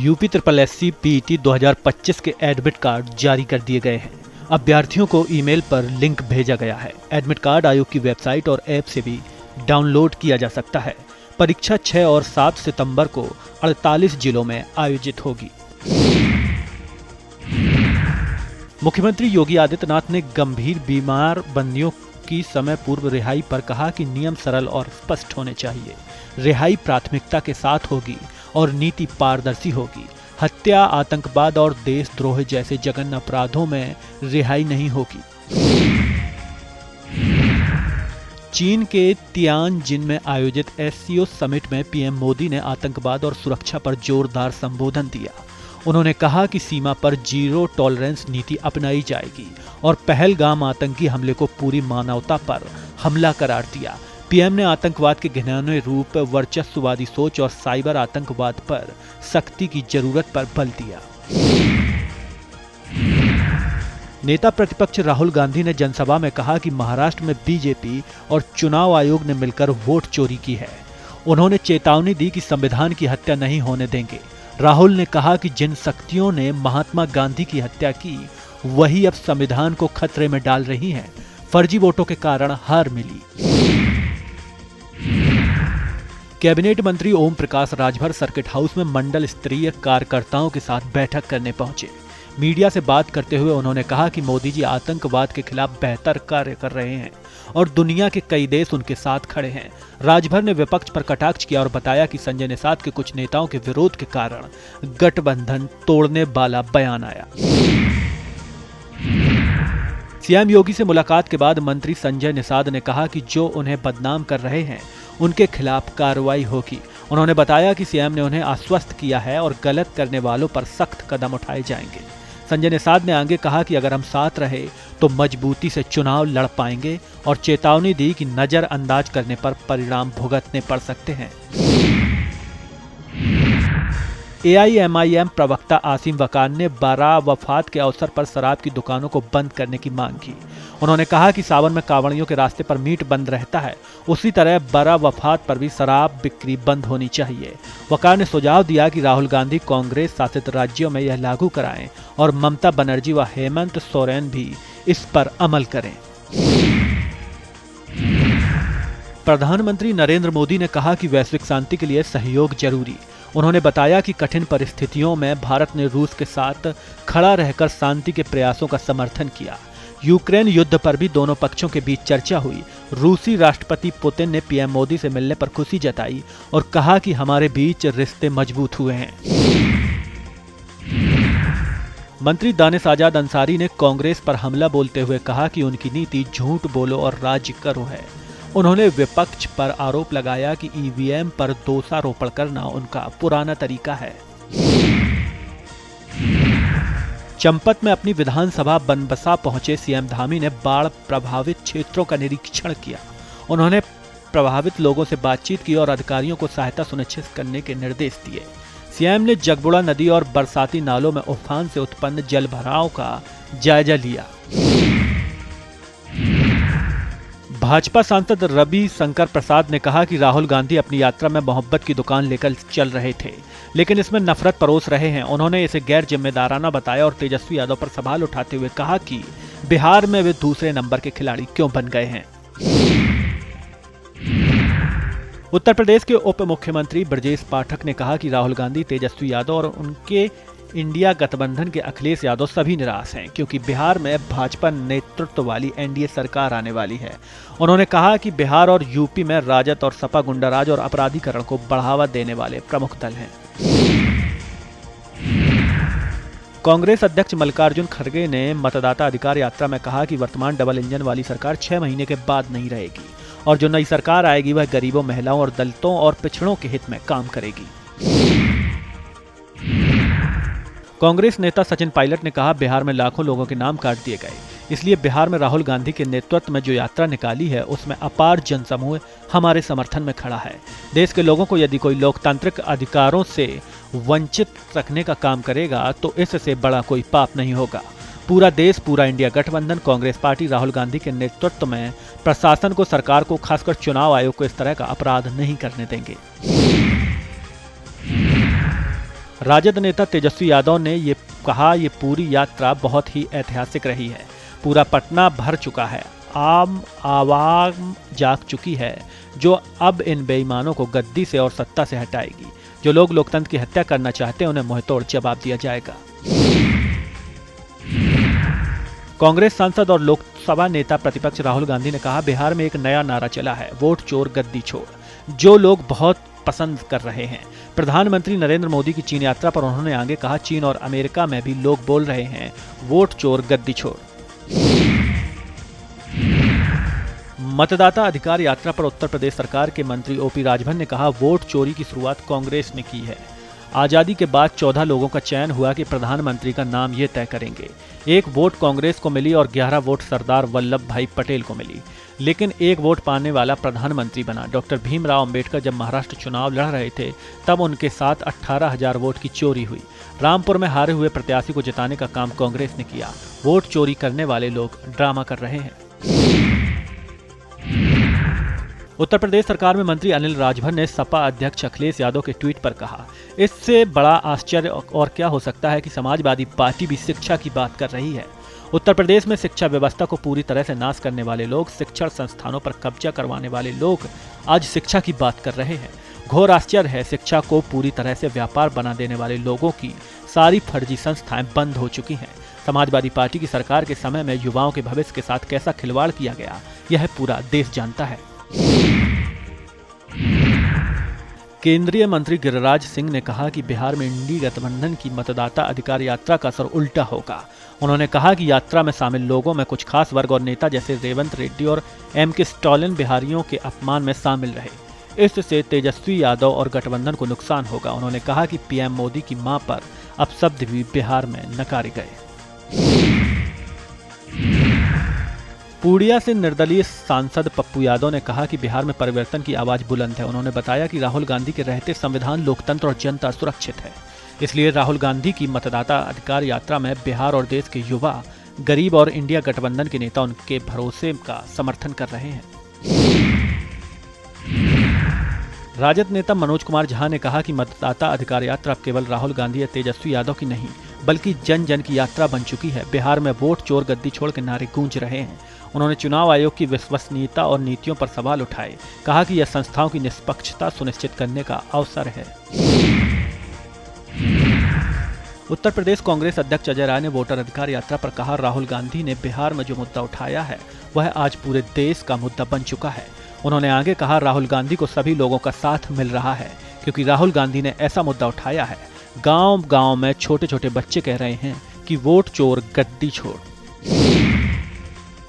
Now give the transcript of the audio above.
UP SSSC PET 2025 के admit card जारी कर दिए गए हैं। अभ्यर्थियों को ईमेल पर लिंक भेजा गया है। एडमिट कार्ड आयोग की वेबसाइट और ऐप से भी डाउनलोड किया जा सकता है। परीक्षा 6 और 7 सितंबर को 48 जिलों में आयोजित होगी। मुख्यमंत्री योगी आदित्यनाथ ने गंभीर बीमार बंदियों की समय पूर्व रिहाई पर कहा कि नियम सरल और स्पष्ट होने चाहिए। रिहाई प्राथमिकता के साथ होगी और नीति पारदर्शी होगी। हत्या, आतंकवाद और देशद्रोह जैसे जघन्य अपराधों में रिहाई नहीं होगी। चीन के तियानजिन में आयोजित SCO समिट में पीएम मोदी ने आतंकवाद और सुरक्षा पर जोरदार संबोधन दिया। उन्होंने कहा कि सीमा पर जीरो टॉलरेंस नीति अपनाई जाएगी और पहलगाम आतंकी हमले को पूरी मानवता पर हमला करार दिया। पीएम ने आतंकवाद के घिनौने रूप, वर्चस्ववादी सोच और साइबर आतंकवाद पर सख्ती की जरूरत पर बल दिया। नेता प्रतिपक्ष राहुल गांधी ने जनसभा में कहा कि महाराष्ट्र में बीजेपी और चुनाव आयोग ने मिलकर वोट चोरी की है। उन्होंने चेतावनी दी कि संविधान की हत्या नहीं होने देंगे। राहुल ने कहा कि जिन शक्तियों ने महात्मा गांधी की हत्या की, वही अब संविधान को खतरे में डाल रही हैं। फर्जी वोटों के कारण हार मिली। कैबिनेट मंत्री ओम प्रकाश राजभर सर्किट हाउस में मंडल स्तरीय कार्यकर्ताओं के साथ बैठक करने पहुंचे। मीडिया से बात करते हुए उन्होंने कहा कि मोदी जी आतंकवाद के खिलाफ बेहतर कार्य कर रहे हैं और दुनिया के कई देश उनके साथ खड़े हैं। राजभर ने विपक्ष पर कटाक्ष किया और बताया कि संजय निषाद के कुछ नेताओं के विरोध के कारण गठबंधन तोड़ने वाला बयान आया। सीएम योगी से मुलाकात के बाद मंत्री संजय निषाद ने कहा कि जो उन्हें बदनाम कर रहे हैं उनके खिलाफ कार्रवाई होगी। उन्होंने बताया कि सीएम ने उन्हें आश्वस्त किया है और गलत करने वालों पर सख्त कदम उठाए जाएंगे। संजय निषाद ने आगे कहा कि अगर हम साथ रहे तो मजबूती से चुनाव लड़ पाएंगे और चेतावनी दी कि नजरअंदाज करने पर परिणाम भुगतने पड़ सकते हैं। AIMIM प्रवक्ता आसिम वकार ने बारा वफात के अवसर पर शराब की दुकानों को बंद करने की मांग की। उन्होंने कहा कि सावन में कांवड़ियों के रास्ते पर मीट बंद रहता है, उसी तरह बारा वफात पर भी शराब बिक्री बंद होनी चाहिए। वकार ने सुझाव दिया कि राहुल गांधी कांग्रेस शासित राज्यों में यह लागू कराएं और ममता बनर्जी व हेमंत सोरेन भी इस पर अमल करें। प्रधानमंत्री नरेंद्र मोदी ने कहा कि वैश्विक शांति के लिए सहयोग जरूरी। उन्होंने बताया कि कठिन परिस्थितियों में भारत ने रूस के साथ खड़ा रहकर शांति के प्रयासों का समर्थन किया। यूक्रेन युद्ध पर भी दोनों पक्षों के बीच चर्चा हुई। रूसी राष्ट्रपति पुतिन ने पीएम मोदी से मिलने पर खुशी जताई और कहा कि हमारे बीच रिश्ते मजबूत हुए हैं। मंत्री दानिश आजाद अंसारी ने कांग्रेस पर हमला बोलते हुए कहा कि उनकी नीति झूठ बोलो और राज्य करो है। उन्होंने विपक्ष पर आरोप लगाया कि EVM पर दोषारोपण करना उनका पुराना तरीका है। चंपत में अपनी विधानसभा बनबसा पहुंचे सीएम धामी ने बाढ़ प्रभावित क्षेत्रों का निरीक्षण किया। उन्होंने प्रभावित लोगों से बातचीत की और अधिकारियों को सहायता सुनिश्चित करने के निर्देश दिए। सीएम ने जगबुड़ा नदी और बरसाती नालों में उफान से उत्पन्न जल भराव का जायजा लिया। भाजपा सांसद रवि शंकर प्रसाद ने कहा कि राहुल गांधी अपनी यात्रा में मोहब्बत की दुकान लेकर चल रहे थे, लेकिन इसमें नफरत परोस रहे हैं। उन्होंने इसे गैर जिम्मेदाराना बताया और तेजस्वी यादव पर सवाल उठाते हुए कहा कि बिहार में वे दूसरे नंबर के खिलाड़ी क्यों बन गए हैं। उत्तर प्रदेश के उप मुख्यमंत्री ब्रजेश पाठक ने कहा कि राहुल गांधी, तेजस्वी यादव और उनके इंडिया गठबंधन के अखिलेश यादव सभी निराश हैं, क्योंकि बिहार में भाजपा नेतृत्व वाली NDA सरकार आने वाली है। उन्होंने कहा कि बिहार और यूपी में राजद और सपा गुंडाराज और अपराधीकरण को बढ़ावा देने वाले प्रमुख दल हैं। कांग्रेस अध्यक्ष मल्लिकार्जुन खड़गे ने मतदाता अधिकार यात्रा में कहा कि वर्तमान डबल इंजन वाली सरकार 6 महीने के बाद नहीं रहेगी और जो नई सरकार आएगी वह गरीबों, महिलाओं और दलितों और पिछड़ों के हित में काम करेगी। कांग्रेस नेता सचिन पायलट ने कहा, बिहार में लाखों लोगों के नाम काट दिए गए, इसलिए बिहार में राहुल गांधी के नेतृत्व में जो यात्रा निकाली है उसमें अपार जनसमूह हमारे समर्थन में खड़ा है। देश के लोगों को यदि कोई लोकतांत्रिक अधिकारों से वंचित रखने का काम करेगा तो इससे बड़ा कोई पाप नहीं होगा। पूरा देश, पूरा इंडिया गठबंधन कांग्रेस पार्टी राहुल गांधी के नेतृत्व में प्रशासन को, सरकार को, खासकर चुनाव आयोग को इस तरह का अपराध नहीं करने देंगे। राजद नेता तेजस्वी यादव ने ये कहा, ये पूरी यात्रा बहुत ही ऐतिहासिक रही है। पूरा पटना भर चुका है, आवाम जाग चुकी है, जो अब इन बेईमानों को गद्दी से और सत्ता से हटाएगी। जो लोग लोकतंत्र की हत्या करना चाहते हैं, उन्हें मुंहतोड़ जवाब दिया जाएगा। कांग्रेस सांसद और लोकसभा नेता प्रतिपक्ष राहुल गांधी ने कहा, बिहार में एक नया नारा चला है, वोट चोर गद्दी छोड़, जो लोग बहुत पसंद कर रहे हैं। प्रधानमंत्री नरेंद्र मोदी की चीन यात्रा पर उन्होंने आगे कहा, चीन और अमेरिका में भी लोग बोल रहे हैं, वोट चोर गद्दी छोड़। मतदाता अधिकार यात्रा पर उत्तर प्रदेश सरकार के मंत्री ओपी राजभर ने कहा, वोट चोरी की शुरुआत कांग्रेस ने की है। आजादी के बाद 14 लोगों का चयन हुआ कि प्रधानमंत्री का नाम ये तय करेंगे। 1 वोट कांग्रेस को मिली और 11 वोट सरदार वल्लभ भाई पटेल को मिली, लेकिन 1 वोट पाने वाला प्रधानमंत्री बना। डॉक्टर भीमराव अंबेडकर जब महाराष्ट्र चुनाव लड़ रहे थे, तब उनके साथ 18,000 वोट की चोरी हुई। रामपुर में हारे हुए प्रत्याशी को जिताने का काम कांग्रेस ने किया। वोट चोरी करने वाले लोग ड्रामा कर रहे हैं। उत्तर प्रदेश सरकार में मंत्री अनिल राजभर ने सपा अध्यक्ष अखिलेश यादव के ट्वीट पर कहा, इससे बड़ा आश्चर्य और क्या हो सकता है कि समाजवादी पार्टी भी शिक्षा की बात कर रही है। उत्तर प्रदेश में शिक्षा व्यवस्था को पूरी तरह से नाश करने वाले लोग, शिक्षण संस्थानों पर कब्जा करवाने वाले लोग आज शिक्षा की बात कर रहे हैं। घोर आश्चर्य है, शिक्षा को पूरी तरह से व्यापार बना देने वाले लोगों की सारी फर्जी संस्थाएं बंद हो चुकी हैं। समाजवादी पार्टी की सरकार के समय में युवाओं के भविष्य के साथ कैसा खिलवाड़ किया गया, यह पूरा देश जानता है। केंद्रीय मंत्री गिरिराज सिंह ने कहा कि बिहार में इंडी गठबंधन की मतदाता अधिकार यात्रा का असर उल्टा होगा। उन्होंने कहा कि यात्रा में शामिल लोगों में कुछ खास वर्ग और नेता जैसे रेवंत रेड्डी और एम.के. स्टालिन बिहारियों के अपमान में शामिल रहे। इससे तेजस्वी यादव और गठबंधन को नुकसान होगा। उन्होंने कहा कि पीएम मोदी की मां पर अपशब्द भी बिहार में नकारे गए। पूर्णिया से निर्दलीय सांसद पप्पू यादव ने कहा कि बिहार में परिवर्तन की आवाज बुलंद है। उन्होंने बताया कि राहुल गांधी के रहते संविधान, लोकतंत्र और जनता सुरक्षित है। इसलिए राहुल गांधी की मतदाता अधिकार यात्रा में बिहार और देश के युवा, गरीब और इंडिया गठबंधन के नेता उनके भरोसे का समर्थन कर रहे हैं। राजद नेता मनोज कुमार झा ने कहा कि मतदाता अधिकार यात्रा अब केवल राहुल गांधी या तेजस्वी यादव की नहीं, बल्कि जन जन की यात्रा बन चुकी है। बिहार में वोट चोर गद्दी छोड़ के नारे गूंज रहे हैं। उन्होंने चुनाव आयोग की विश्वसनीयता और नीतियों पर सवाल उठाए। कहा कि यह संस्थाओं की निष्पक्षता सुनिश्चित करने का अवसर है। उत्तर प्रदेश कांग्रेस अध्यक्ष अजय राय ने वोटर अधिकार यात्रा पर कहा, राहुल गांधी ने बिहार में जो मुद्दा उठाया है, वह आज पूरे देश का मुद्दा बन चुका है। उन्होंने आगे कहा, राहुल गांधी को सभी लोगों का साथ मिल रहा है, क्योंकि राहुल गांधी ने ऐसा मुद्दा उठाया है। गांव-गांव में छोटे छोटे बच्चे कह रहे हैं कि वोट चोर गद्दी छोड़।